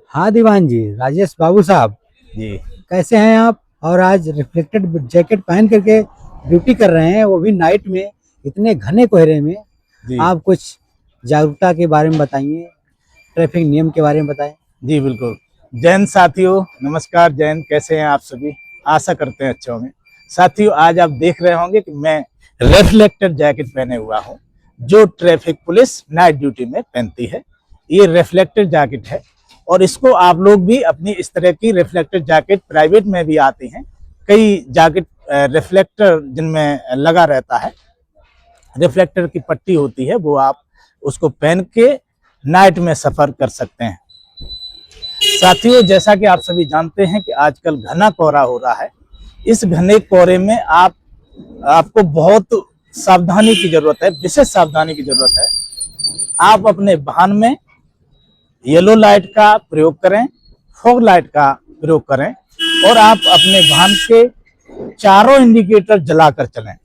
हाँ दीवान जी, राजेश बाबू साहब, जी। कैसे हैं आप? और आज रिफ्लेक्टेड जैकेट पहन करके ड्यूटी कर रहे हैं, वो भी नाइट में, इतने घने कोहरे में। जी। आप कुछ जागरूकता के बारे में बताइए, ट्रैफिक नियम के बारे में बताएं। जी बिल्कुल। जैन साथियों, नमस्कार। जैन, कैसे हैं आप सभी? आशा करते हैं अच्छे होंगे। साथियों, आज आप देख रहे होंगे कि मैं रिफ्लेक्टेड जैकेट पहने हुआ हूँ, जो ट्रैफिक पुलिस नाइट ड्यूटी में पहनती है। ये रिफ्लेक्टेड जैकेट है और इसको आप लोग भी अपनी इस तरह की रिफ्लेक्टेड जैकेट, प्राइवेट में भी आती हैं कई जैकेट रिफ्लेक्टर जिनमें लगा रहता है, रिफ्लेक्टर की पट्टी होती है, वो आप उसको पहन के नाइट में सफर कर सकते हैं। साथियों, जैसा कि आप सभी जानते हैं कि आजकल घना कोहरा हो रहा है। इस घने कोहरे में आपको बहुत सावधानी की जरूरत है, विशेष सावधानी की जरूरत है। आप अपने वाहन में येलो लाइट का प्रयोग करें, फॉग लाइट का प्रयोग करें और आप अपने वाहन के चारों इंडिकेटर जलाकर चलें।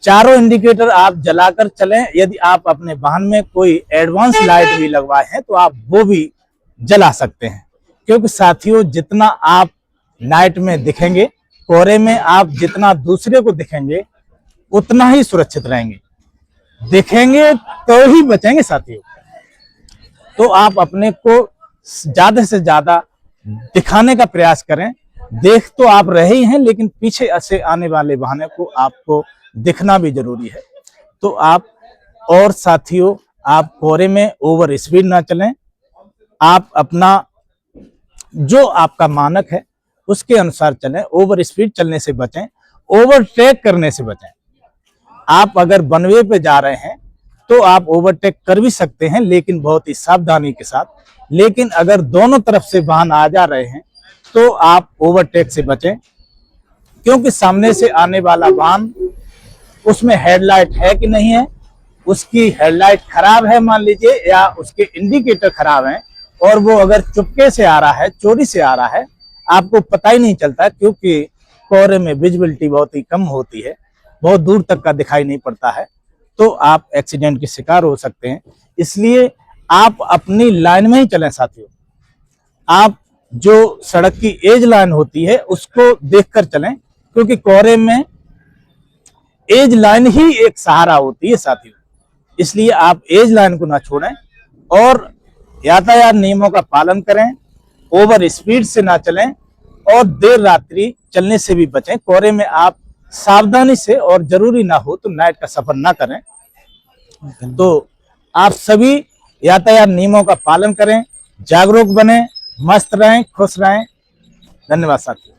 चारों इंडिकेटर आप जलाकर चलें। यदि आप अपने वाहन में कोई एडवांस लाइट भी लगवाए हैं तो आप वो भी जला सकते हैं, क्योंकि साथियों, जितना आप नाइट में दिखेंगे, कोहरे में आप जितना दूसरे को दिखेंगे, उतना ही सुरक्षित रहेंगे। दिखेंगे तो ही बचेंगे साथियों। तो आप अपने को ज्यादा से ज्यादा दिखाने का प्रयास करें। देख तो आप रहे ही हैं, लेकिन पीछे से आने वाले वाहनों को आपको दिखना भी जरूरी है। तो आप, और साथियों, आप कोहरे में ओवर स्पीड ना चलें। आप अपना जो आपका मानक है उसके अनुसार चलें। ओवर स्पीड चलने से बचें, ओवरटेक करने से बचें। आप अगर वन वे पे जा रहे हैं तो आप ओवरटेक कर भी सकते हैं, लेकिन बहुत ही सावधानी के साथ। लेकिन अगर दोनों तरफ से वाहन आ जा रहे हैं तो आप ओवरटेक से बचें, क्योंकि सामने से आने वाला वाहन, उसमें हेडलाइट है कि नहीं है, उसकी हेडलाइट खराब है मान लीजिए, या उसके इंडिकेटर खराब हैं, और वो अगर चुपके से आ रहा है, चोरी से आ रहा है, आपको पता ही नहीं चलता, क्योंकि कोहरे में विजिबिलिटी बहुत ही कम होती है, बहुत दूर तक का दिखाई नहीं पड़ता है, तो आप एक्सीडेंट के शिकार हो सकते हैं। इसलिए आप अपनी लाइन में ही चलें साथियों। आप जो सड़क की एज लाइन होती है उसको देखकर चलें, क्योंकि कोहरे में एज लाइन ही एक सहारा होती है साथियों। इसलिए आप एज लाइन को ना छोड़ें और यातायात नियमों का पालन करें। ओवर स्पीड से ना चलें और देर रात्रि चलने से भी बचें। कोहरे में आप सावधानी से, और जरूरी ना हो तो नाइट का सफर ना करें। तो आप सभी यातायात नियमों का पालन करें, जागरूक बने, मस्त रहें, खुश रहें। धन्यवाद साथियों।